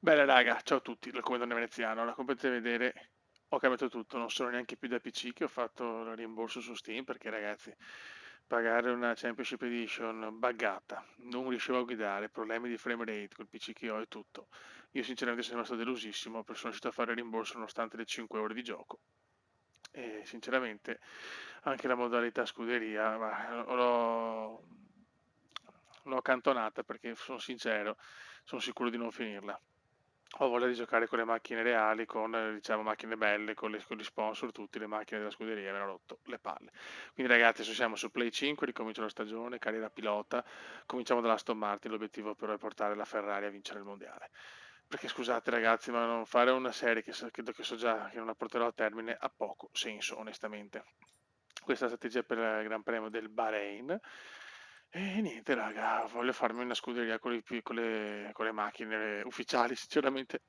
Bene raga, ciao a tutti, dal Comandante Veneziano. Allora, come potete vedere, ho cambiato tutto, non sono neanche più da PC che ho fatto il rimborso su Steam perché ragazzi, pagare una Championship Edition buggata, non riuscivo a guidare, problemi di frame rate col PC che ho e tutto. Io sinceramente sono rimasto delusissimo, sono riuscito a fare il rimborso nonostante le 5 ore di gioco. E sinceramente anche la modalità scuderia l'ho accantonata perché sono sincero, sono sicuro di non finirla. Ho voglia di giocare con le macchine reali, con diciamo macchine belle, con gli sponsor, tutte le macchine della scuderia, mi hanno rotto le palle. Quindi ragazzi, adesso siamo su Play 5, ricomincio la stagione, carriera pilota, cominciamo dall'Aston Martin, l'obiettivo però è portare la Ferrari a vincere il mondiale. Perché scusate ragazzi, ma non fare una serie credo che so già che non la porterò a termine ha poco senso, onestamente. Questa è la strategia per il Gran Premio del Bahrain. E niente, raga, voglio farmi una scuderia con le macchine ufficiali, sinceramente.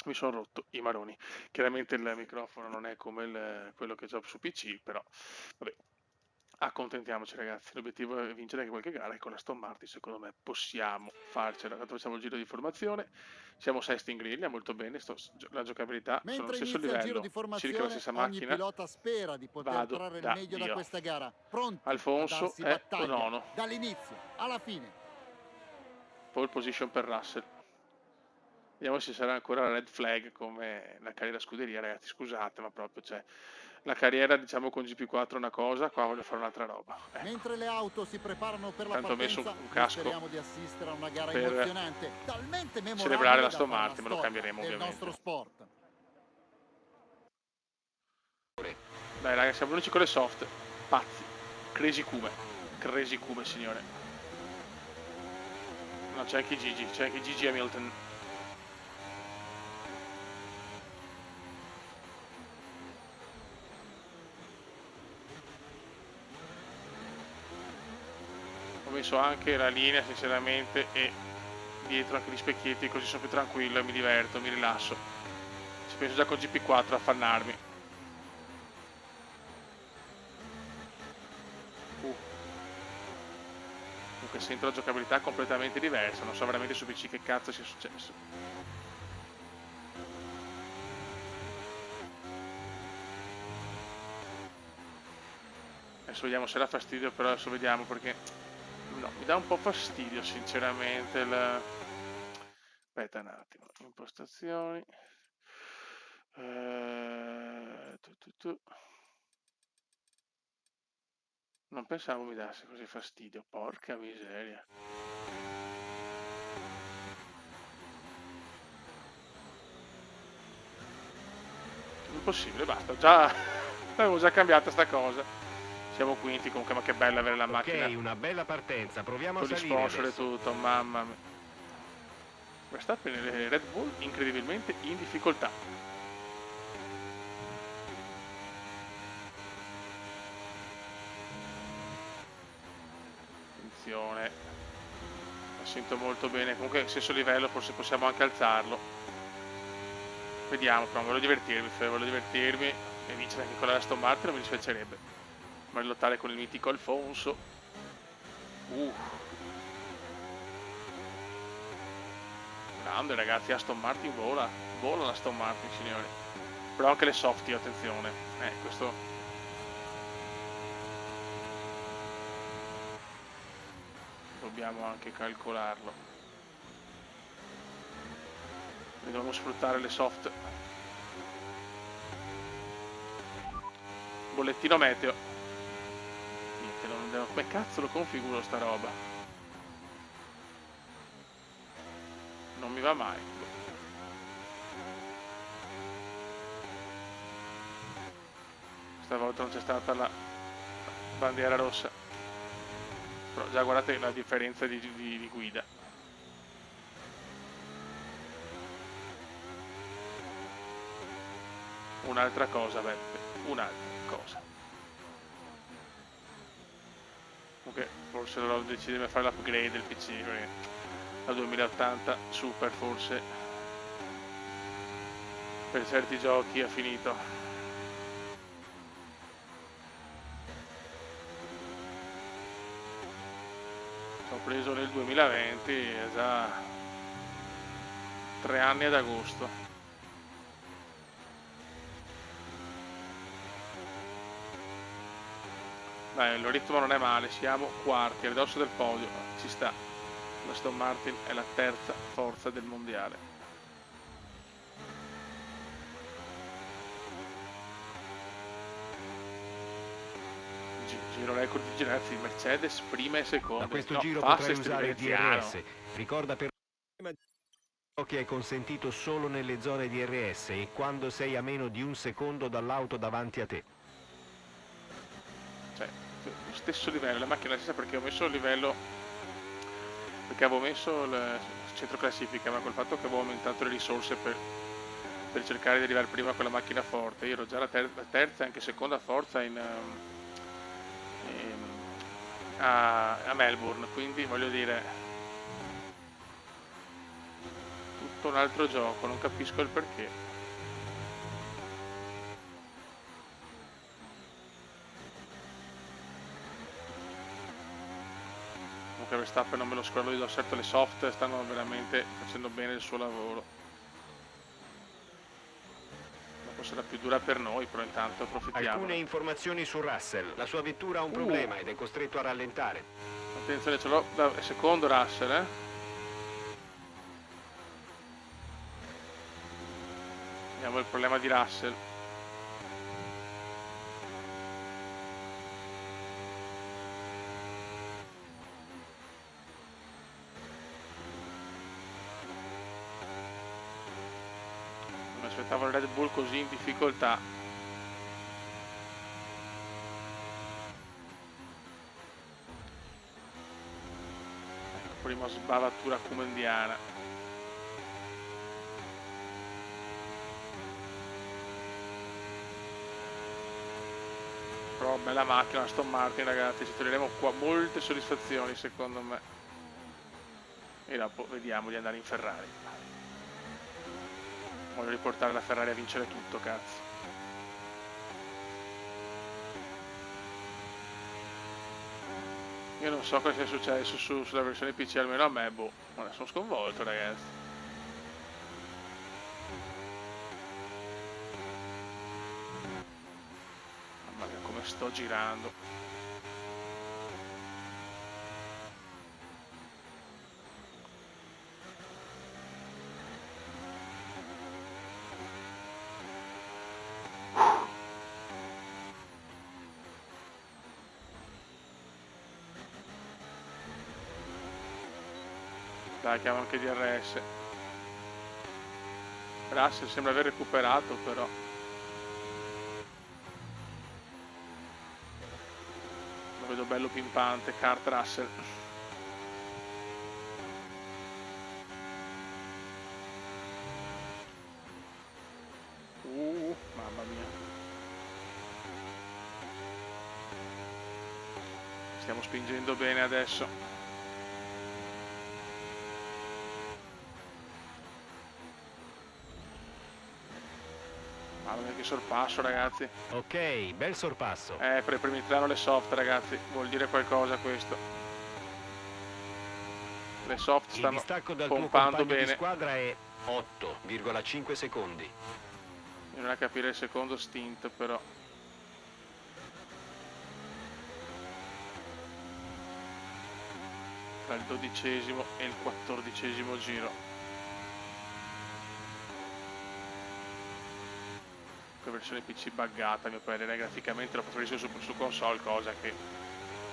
Mi sono rotto i maroni. Chiaramente il microfono non è come quello che ho su PC, però vabbè, accontentiamoci ragazzi. L'obiettivo è vincere anche qualche gara e con la Aston Martin secondo me possiamo farcela. Tanto facciamo il giro di formazione. Siamo sesti in griglia, molto bene. La giocabilità sono allo Mentre stesso inizia il giro di livello, circa la formazione, stessa ogni macchina. pilota spera di poter Vado trarre il da meglio da Dio. questa gara, pronti a Alfonso darsi è battaglia nono. dall'inizio alla fine. Pole position per Russell. Vediamo se sarà ancora la red flag come la carriera scuderia, ragazzi. Scusate, ma proprio cioè, la carriera, diciamo, con GP4 è una cosa, qua voglio fare un'altra roba. Ecco, Mentre le auto si preparano per la tanto ho messo partenza, un noi casco speriamo di assistere a una gara per emozionante, talmente celebrare memorabile la da Aston fare la Martin, me lo storia cambieremo del nostro ovviamente. sport. Dai, ragazzi, siamo l'unici con le soft. Pazzi. Crazy Come, signore. No, c'è anche Gigi Hamilton. Ho messo anche la linea, sinceramente, e dietro anche gli specchietti, così sono più tranquillo e mi diverto, mi rilasso. Ci penso già con GP4 a fannarmi. Comunque sento la giocabilità completamente diversa, non so veramente su PC che cazzo sia successo. Adesso vediamo se dà fastidio, però adesso vediamo perché... No, mi dà un po' fastidio sinceramente il... Aspetta un attimo, impostazioni... tu. Non pensavo mi dasse così fastidio, porca miseria. Impossibile, basta, già avevo già cambiato sta cosa. Siamo quinti comunque, ma che bella avere la macchina Ok, una bella partenza, proviamo a con gli salire sponsor e adesso. tutto, mamma mia. Verstappen e Red Bull incredibilmente in difficoltà. Attenzione, la sento molto bene, comunque stesso livello forse possiamo anche alzarlo. Vediamo, però voglio divertirmi e vincere anche con la Aston Martin non mi dispiacerebbe. Ma lottare con il mitico Alfonso. Uh, grande ragazzi, Aston Martin vola l'Aston Martin signori. Però anche le softy, attenzione. Questo dobbiamo anche calcolarlo. Dobbiamo sfruttare le soft. Bollettino meteo. Niente, non devo... Come cazzo lo configuro sta roba? Non mi va mai. Stavolta non c'è stata la bandiera rossa. Però già guardate la differenza di guida. Un'altra cosa, Beppe. Un'altra cosa. Comunque forse dovrò decidere di fare l'upgrade del PC perché la 2080 Super forse per certi giochi ha finito. Ho preso nel 2020 è già 3 anni ad agosto. Dai, il ritmo non è male, siamo quarti, a ridosso del podio, ci sta. L'Aston Martin è la terza forza del mondiale. Giro record di Ginezzi, Mercedes prima e seconda. Da questo no, giro Fast potrai usare il Veneziano. DRS. Ricorda per che è consentito solo nelle zone DRS e quando sei a meno di un secondo dall'auto davanti a te. Cioè, lo stesso livello, la macchina è la stessa perché ho messo il livello, perché avevo messo il centro classifica, ma col fatto che avevo aumentato le risorse per cercare di arrivare prima con la macchina forte. Io ero già la terza e anche seconda forza a Melbourne, quindi voglio dire, tutto un altro gioco, non capisco il perché. Comunque Verstappen non me lo scordo di do, certo le soft stanno veramente facendo bene il suo lavoro. Dopo sarà più dura per noi, però intanto approfittiamo. Alcune informazioni su Russell. La sua vettura ha un problema ed è costretto a rallentare. Attenzione, ce l'ho da secondo Russell, Vediamo il problema di Russell. Non mi aspettavo il Red Bull così in difficoltà. Ecco, prima sbavatura comendiana. Però bella macchina la Aston Martin, ragazzi, ci toglieremo qua molte soddisfazioni secondo me. E dopo vediamo di andare in Ferrari. Voglio riportare la Ferrari a vincere tutto, cazzo. Io non so cosa sia successo sulla versione PC, almeno a me, boh. Ma sono sconvolto, ragazzi. Mamma mia, come sto girando. Dai, chiamo anche DRS. Russell sembra aver recuperato, però. Lo vedo bello pimpante, kart Russell. Mamma mia. Stiamo spingendo bene adesso. Mamma mia, che sorpasso, ragazzi. Ok, bel sorpasso. Per i primi 3 hanno le soft, ragazzi. Vuol dire qualcosa questo. Le soft Il stanno distacco dal tuo pompando compagno di bene. squadra è 8,5 secondi. Bisogna capire il secondo stint, però. Tra il 12° e il 14° giro. La versione PC buggata, a mio parere, graficamente lo preferisco su console, cosa che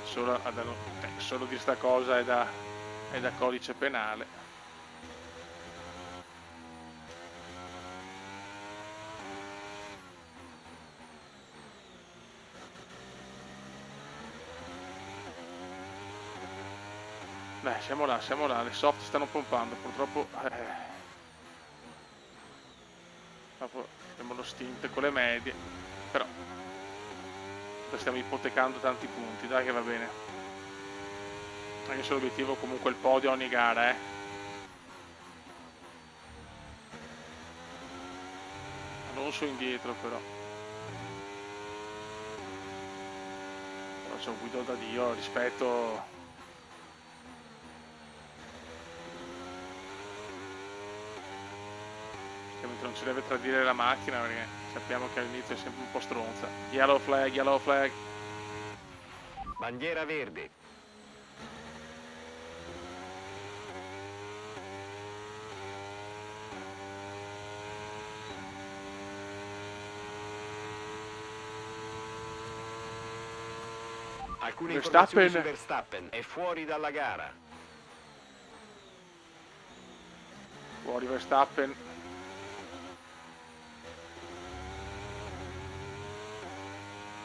solo di sta cosa è da codice penale. Beh, siamo là, le soft stanno pompando, purtroppo dopo abbiamo lo stint con le medie, però stiamo ipotecando tanti punti, dai che va bene. Anche se l'obiettivo comunque è il podio a ogni gara, Alonso indietro però c'è un guido da Dio, rispetto. ovviamente non ci deve tradire la macchina perché sappiamo che all'inizio è sempre un po' stronza. Yellow flag, yellow flag. Bandiera verde. Alcune informazioni su Verstappen. È fuori dalla gara. Fuori Verstappen.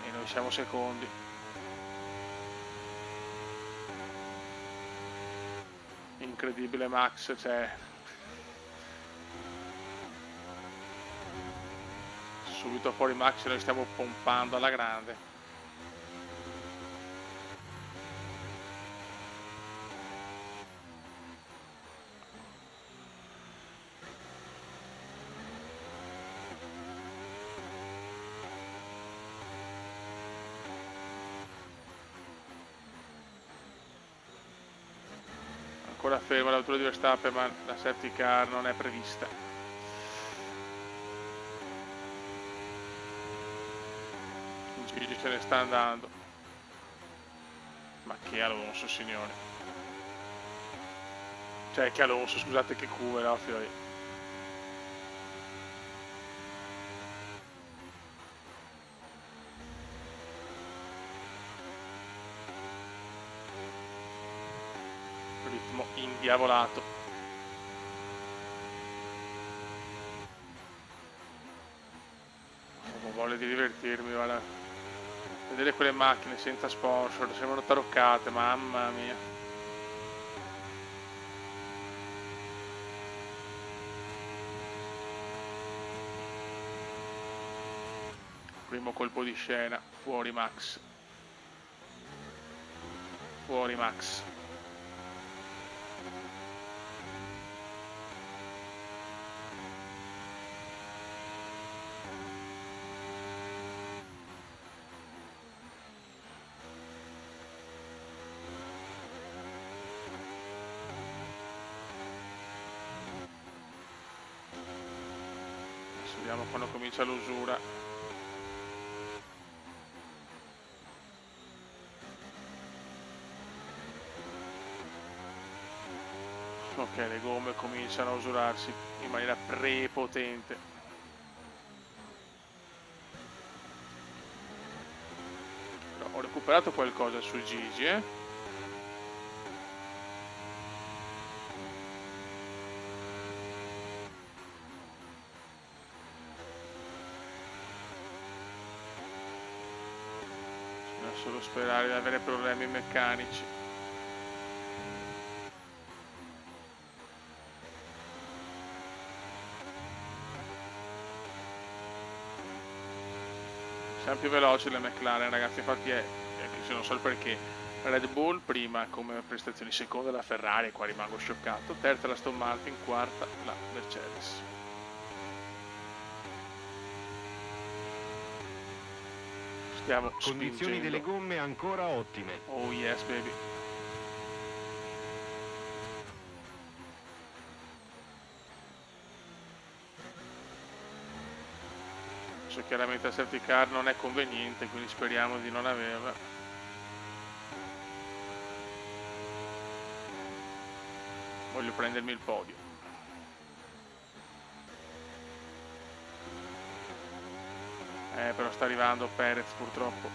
E noi siamo secondi. Incredibile Max, cioè subito fuori Max, noi stiamo pompando alla grande. Ancora ferma l'autorità di Verstappen, ma la safety car non è prevista. Gigi se ne sta andando. Ma che Alonso, signore. Cioè, che Alonso, scusate, che culo, no, fiori. Ritmo indiavolato. Ho voglia di divertirmi, guarda. Vedere quelle macchine senza sponsor, sembrano taroccate, mamma mia. Primo colpo di scena, fuori Max. Fuori Max. Vediamo quando comincia l'usura. Ok, le gomme cominciano a usurarsi in maniera prepotente. Però ho recuperato qualcosa su Gigi, Solo sperare di avere problemi meccanici. Siamo più veloci le McLaren, ragazzi, infatti non so il perché. Red Bull prima come prestazioni, seconda la Ferrari, qua rimango scioccato, terza la Aston Martin, quarta la Mercedes. Stiamo Condizioni spingendo. delle gomme ancora ottime. Oh yes baby. So, chiaramente la safety car non è conveniente, quindi speriamo di non averla. Voglio prendermi il podio. Però sta arrivando Perez purtroppo.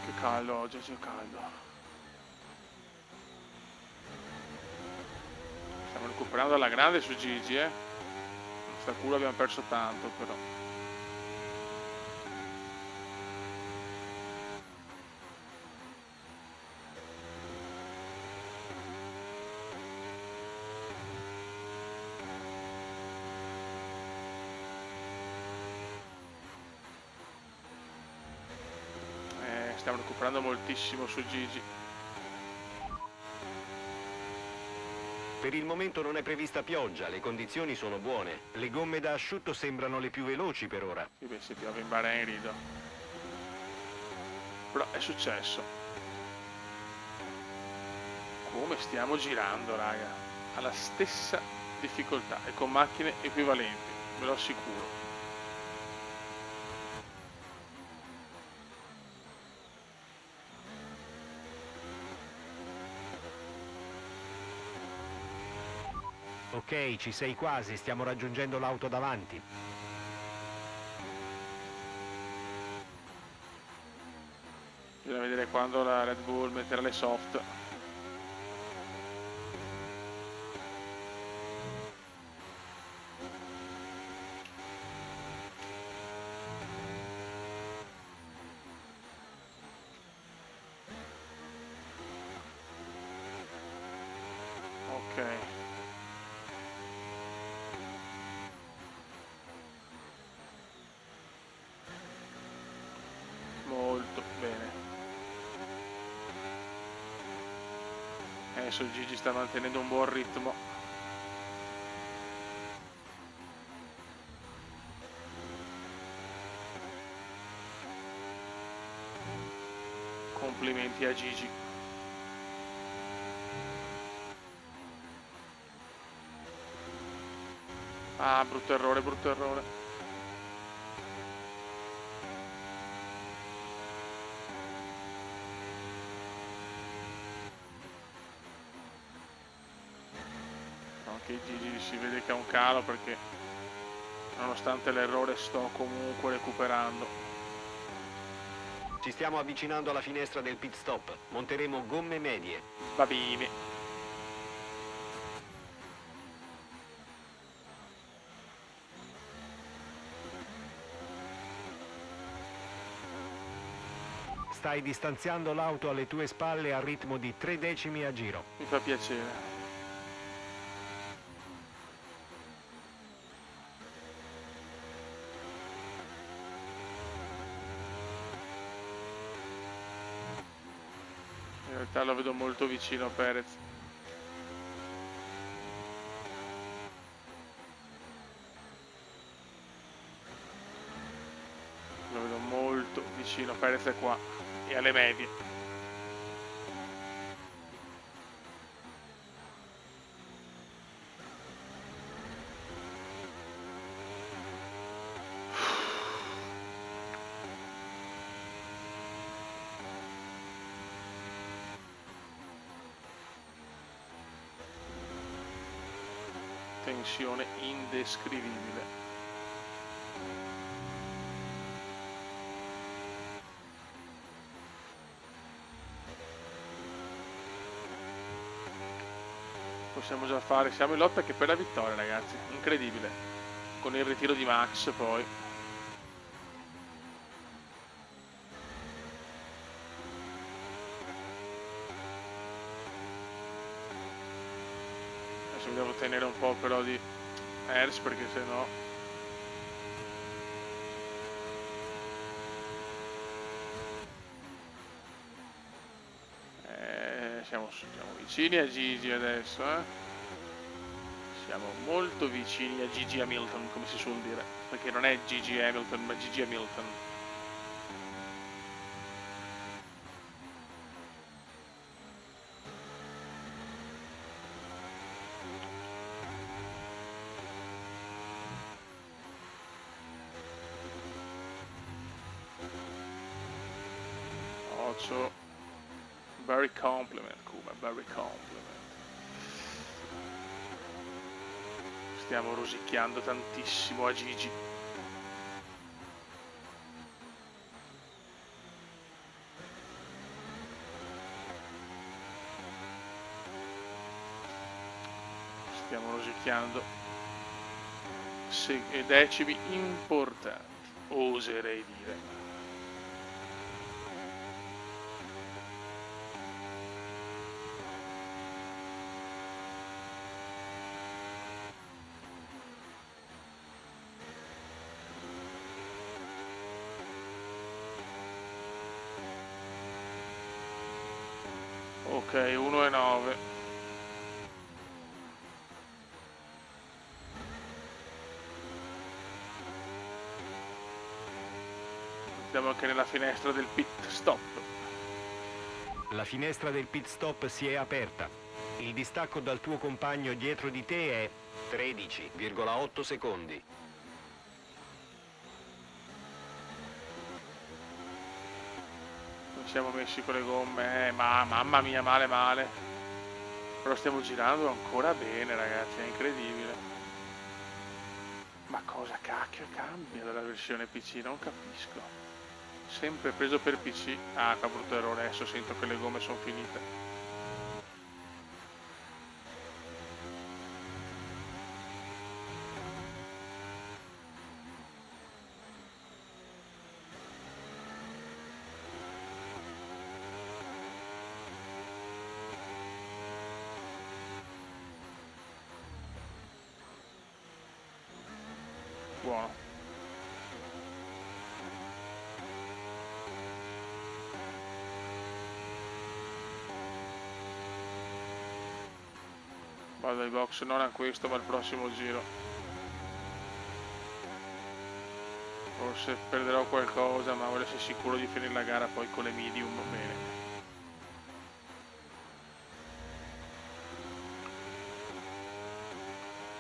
Che caldo oggi, c'è caldo. Stiamo recuperando alla grande su Gigi, Sta culo abbiamo perso tanto però. Stiamo recuperando moltissimo su Gigi. Per il momento non è prevista pioggia, le condizioni sono buone. Le gomme da asciutto sembrano le più veloci per ora. Sì, beh, se piove in Bahrain rido. Però è successo. Come stiamo girando, raga? Alla stessa difficoltà e con macchine equivalenti, ve lo assicuro. Ok, ci sei quasi, stiamo raggiungendo l'auto davanti. Bisogna vedere quando la Red Bull metterà le soft. Ok. Molto bene. Adesso Gigi sta mantenendo un buon ritmo. Complimenti a Gigi. Ah, brutto errore, brutto errore. Anche Gigi si vede che ha un calo perché nonostante l'errore sto comunque recuperando. Ci stiamo avvicinando alla finestra del pit stop. Monteremo gomme medie. Va bene. Stai distanziando l'auto alle tue spalle al ritmo di 3 decimi a giro. Mi fa piacere. In realtà lo vedo molto vicino a Perez. Lo vedo molto vicino, Perez è qua e alle medie. Tensione indescrivibile. Possiamo già fare, siamo in lotta anche per la vittoria, ragazzi, incredibile, con il ritiro di Max poi. Adesso mi devo tenere un po' però di Hers perché sennò siamo vicini a Gigi adesso, Siamo molto vicini a Gigi Hamilton, come si suol dire, perché non è Gigi Hamilton, ma Gigi Hamilton. Also, very compliment, Kuma, very compliment. Stiamo rosicchiando tantissimo a Gigi. Stiamo rosicchiando decimi importanti, oserei dire. Ok, 1,9. Andiamo anche nella finestra del pit stop. La finestra del pit stop si è aperta. Il distacco dal tuo compagno dietro di te è 13,8 secondi. Non siamo messi con le gomme, ma mamma mia, male male. Però stiamo girando ancora bene, ragazzi, è incredibile. Ma cosa cacchio cambia dalla versione PC? Non capisco. Sempre preso per PC. Ah, qua brutto errore, adesso sento che le gomme sono finite. Buono. Vado ai box, non a questo, ma al prossimo giro. Forse perderò qualcosa, ma voglio essere sicuro di finire la gara poi con le medium, bene.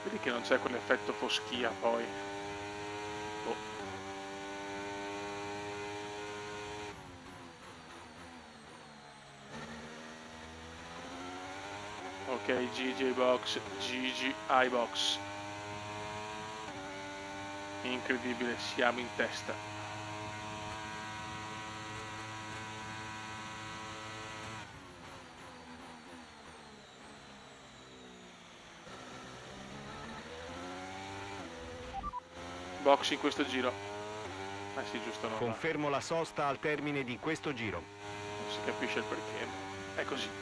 Vedi che non c'è quell'effetto foschia poi. Oh. Ok, GG box, GG iBox. Incredibile, siamo in testa. Box in questo giro. Ah sì, giusto, no, Confermo la sosta al termine di questo giro. non si capisce il perché. È così.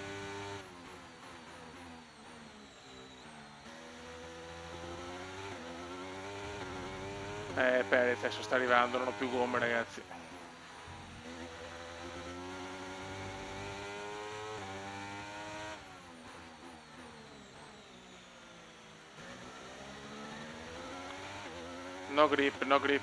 Perez adesso sta arrivando, non ho più gomme, ragazzi. No grip, no grip.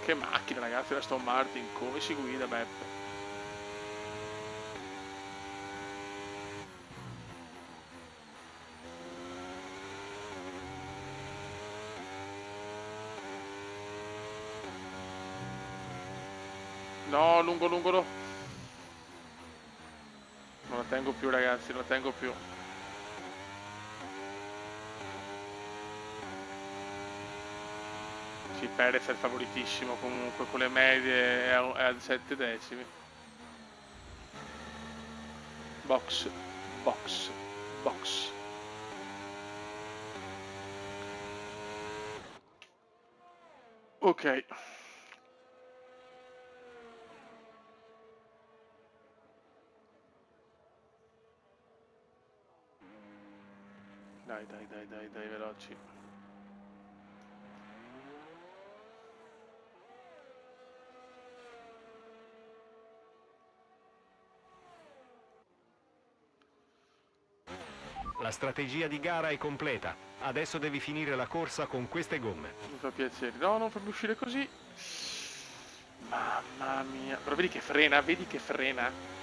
Che macchina, ragazzi, la Aston Martin, come si guida, Beppe? No, lungo, lungo, no. Non la tengo più, ragazzi, non la tengo più. Sì, Perez è il favoritissimo comunque, con le medie è a 7 decimi. Box, box, box. Ok. Dai, dai, dai, dai, dai, veloci. La strategia di gara è completa. Adesso devi finire la corsa con queste gomme. Mi fa piacere. No, non farmi uscire così. Mamma mia. Però vedi che frena, vedi che frena.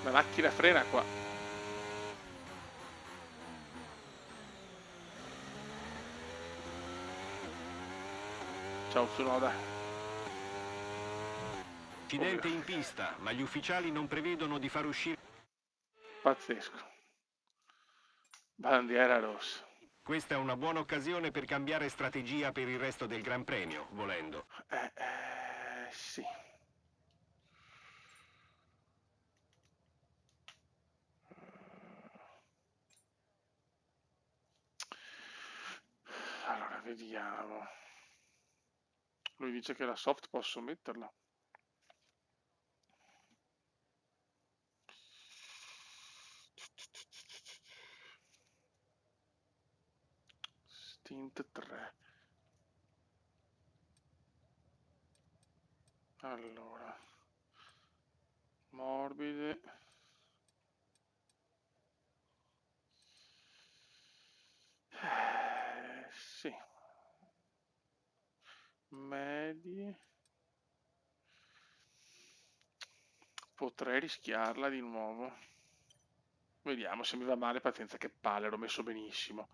La macchina frena qua. Ciao Tsunoda. Incidente in pista, ma gli ufficiali non prevedono di far uscire. Pazzesco. Bandiera rossa. Questa è una buona occasione per cambiare strategia per il resto del Gran Premio, volendo. Sì. Allora, vediamo. Lui dice che la soft posso metterla. Stint 3. Allora, morbide. Sì. Medie. Potrei rischiarla di nuovo. Vediamo, se mi va male, pazienza, che palle, l'ho messo benissimo.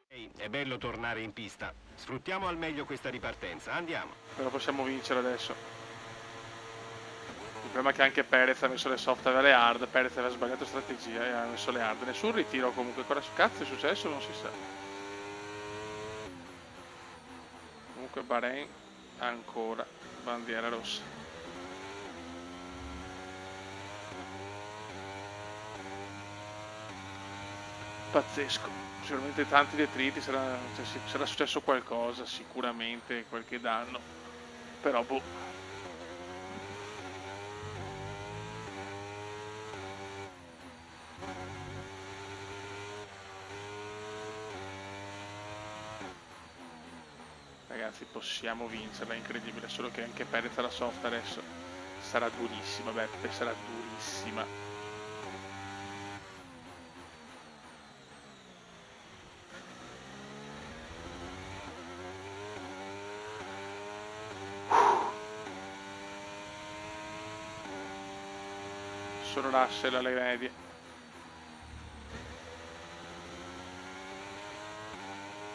Ehi, è bello tornare in pista. Sfruttiamo al meglio questa ripartenza. Andiamo. Però possiamo vincere adesso. Il problema è che anche Perez ha messo le soft e le hard. Perez aveva sbagliato strategia e ha messo le hard. Nessun ritiro comunque. Cosa cazzo è successo? Non si sa. Comunque Bahrain ancora bandiera rossa. Pazzesco. Sicuramente tanti detriti, sarà successo qualcosa, sicuramente qualche danno. Però boh. Ragazzi, possiamo vincerla, è incredibile, solo che anche Perez alla soft adesso sarà durissima, Beppe, sarà durissima. Solo Russell alle medie.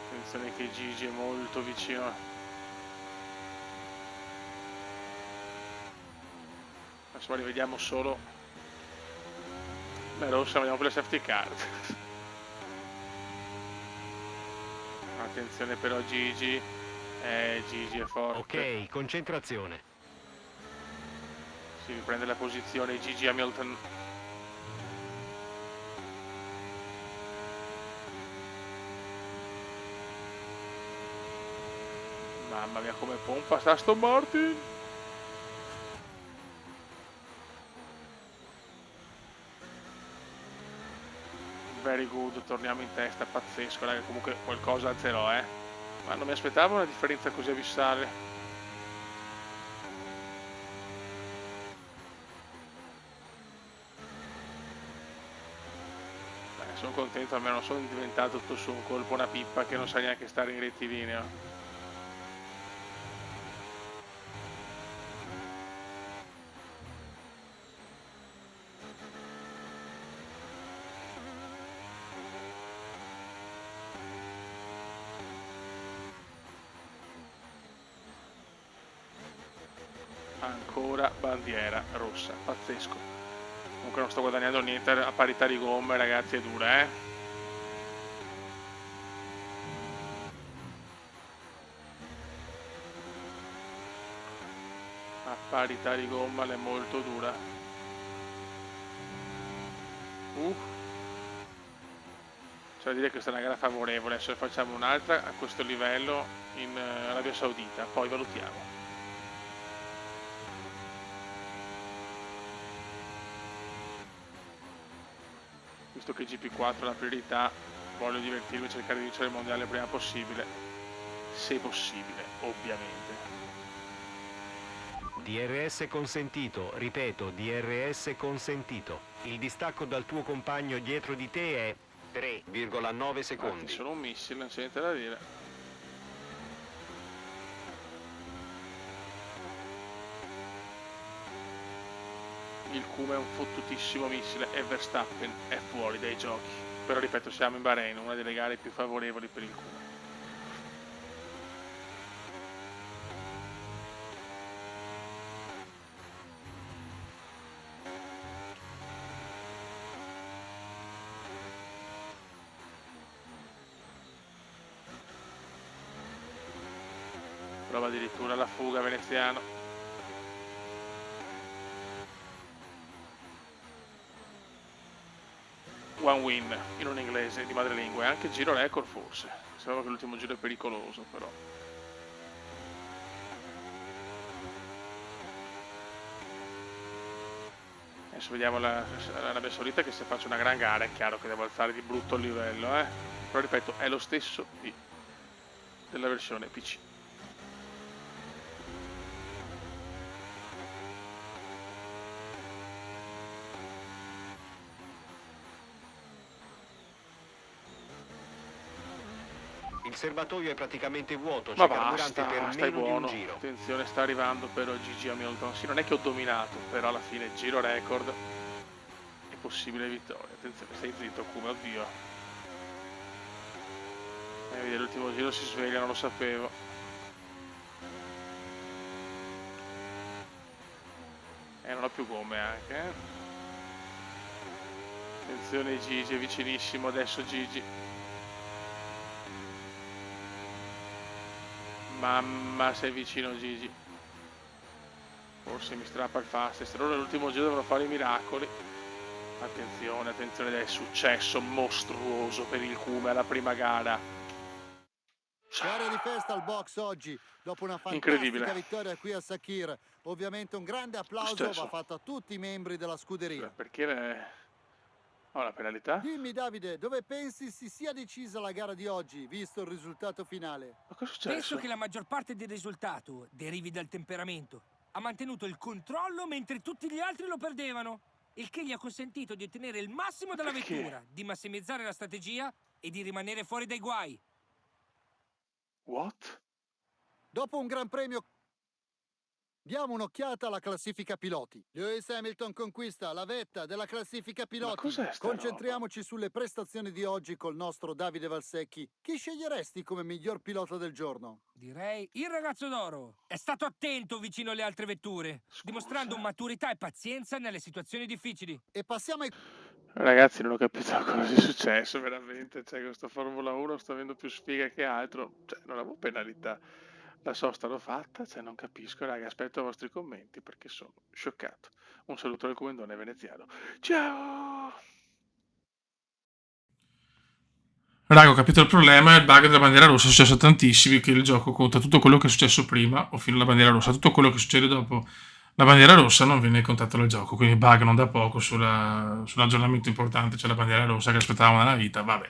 Attenzione che Gigi è molto vicino. Adesso rivediamo solo la rossa, vediamo più la safety car. Attenzione però Gigi. Gigi è forte. Ok, concentrazione. Si riprende la posizione Gigi Hamilton. Mamma mia come pompa sta Aston Martin. Very good, torniamo in testa, pazzesco raga, comunque qualcosa alzerò ma non mi aspettavo una differenza così abissale. Sono contento, almeno non sono diventato tutto su un colpo una pippa che non sa neanche stare in rettilineo. Ancora bandiera rossa, pazzesco. Comunque non sto guadagnando niente a parità di gomme, ragazzi, è dura, A parità di gomma è molto dura. Cioè dire che questa è una gara favorevole, adesso ne facciamo un'altra a questo livello in Arabia Saudita, poi valutiamo. Visto che GP4 è la priorità, voglio divertirmi e cercare di vincere il mondiale il prima possibile, se possibile, ovviamente. DRS consentito, ripeto, DRS consentito. Il distacco dal tuo compagno dietro di te è 3,9 secondi. Sono un missile, non c'è niente da dire. Il Kuma è un fottutissimo missile e Verstappen è fuori dai giochi. Però ripeto, siamo in Bahrain, una delle gare più favorevoli per il Kuma. Prova addirittura la fuga veneziano. One win in un inglese di madrelingua e anche giro record forse. Sembrava che l'ultimo giro è pericoloso però. Adesso vediamo l'Arabia Saudita che se faccio una gran gara è chiaro che devo alzare di brutto il livello, Però ripeto, è lo stesso della versione PC. Il serbatoio è praticamente vuoto, Ma c'è carburante per basta, stai meno di un buono. giro. Attenzione, sta arrivando però Gigi Hamilton. Sì, non è che ho dominato, però alla fine giro record e possibile vittoria. Attenzione, stai zitto come, oddio. Vedi, l'ultimo giro si sveglia, non lo sapevo. Non ho più gomme anche, Attenzione Gigi, è vicinissimo adesso Gigi. Mamma, sei vicino Gigi. Forse mi strappa il fastest. Allora l'ultimo giro devono fare i miracoli. Attenzione, attenzione, è successo mostruoso per il Cume alla prima gara. Gara di festa al box oggi, dopo una Incredibile. fantastica vittoria qui a Sakhir. Ovviamente un grande applauso Successo. va fatto a tutti i membri della scuderia. Perché ho la penalità? Dimmi Davide, dove pensi si sia decisa la gara di oggi, visto il risultato finale? Ma cosa è successo? Penso che la maggior parte del risultato derivi dal temperamento. Ha mantenuto il controllo mentre tutti gli altri lo perdevano, il che gli ha consentito di ottenere il massimo dalla Perché? vettura, di massimizzare la strategia e di rimanere fuori dai guai. What? Dopo un gran premio, diamo un'occhiata alla classifica piloti. Lewis Hamilton conquista la vetta della classifica piloti. cos'è sta Concentriamoci sulle prestazioni di oggi col nostro Davide Valsecchi. Chi sceglieresti come miglior pilota del giorno? Direi il ragazzo d'oro. È stato attento vicino alle altre vetture, dimostrando maturità e pazienza nelle situazioni difficili. E passiamo ai... Ragazzi, non ho capito cosa sia successo veramente. Cioè, questa Formula 1 sta avendo più sfiga che altro. Cioè, non avevo penalità. La sosta l'ho fatta, cioè non capisco, raga. Aspetto i vostri commenti perché sono scioccato. Un saluto dal comandone veneziano. Ciao! Raga, ho capito il problema, è il bug della bandiera rossa, è successo a tantissimi, che il gioco conta tutto quello che è successo prima, o fino alla bandiera rossa, tutto quello che succede dopo la bandiera rossa non viene contato dal gioco, quindi bug non da poco sull'aggiornamento importante, cioè la bandiera rossa che aspettavamo nella vita, vabbè.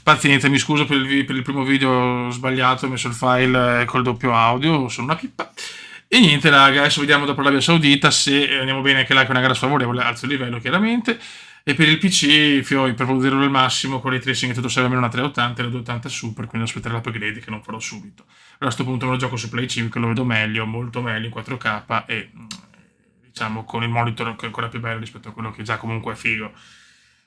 Pazienza, mi scuso per il primo video sbagliato, ho messo il file col doppio audio, sono una pippa. E niente raga, adesso vediamo dopo l'Arabia Saudita se andiamo bene anche là che è una gara sfavorevole, alzo il livello chiaramente. E per il PC, per poterlo al massimo, con ray tracing e tutto serve almeno una 380 e la 280 super, quindi aspetterò l'upgrade che non farò subito. Però a questo punto me lo gioco su Play 5, lo vedo meglio, molto meglio in 4K e diciamo con il monitor che è ancora più bello rispetto a quello che già comunque è figo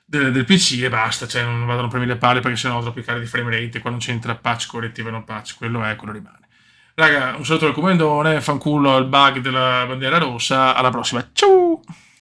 del PC e basta, cioè non vado a rompermi le palle perché sennò ho troppi cari di frame rate, qua non c'entra patch correttiva e non patch, quello è, quello rimane. Raga, un saluto dal comandone, fanculo al bug della bandiera rossa, alla prossima, ciao!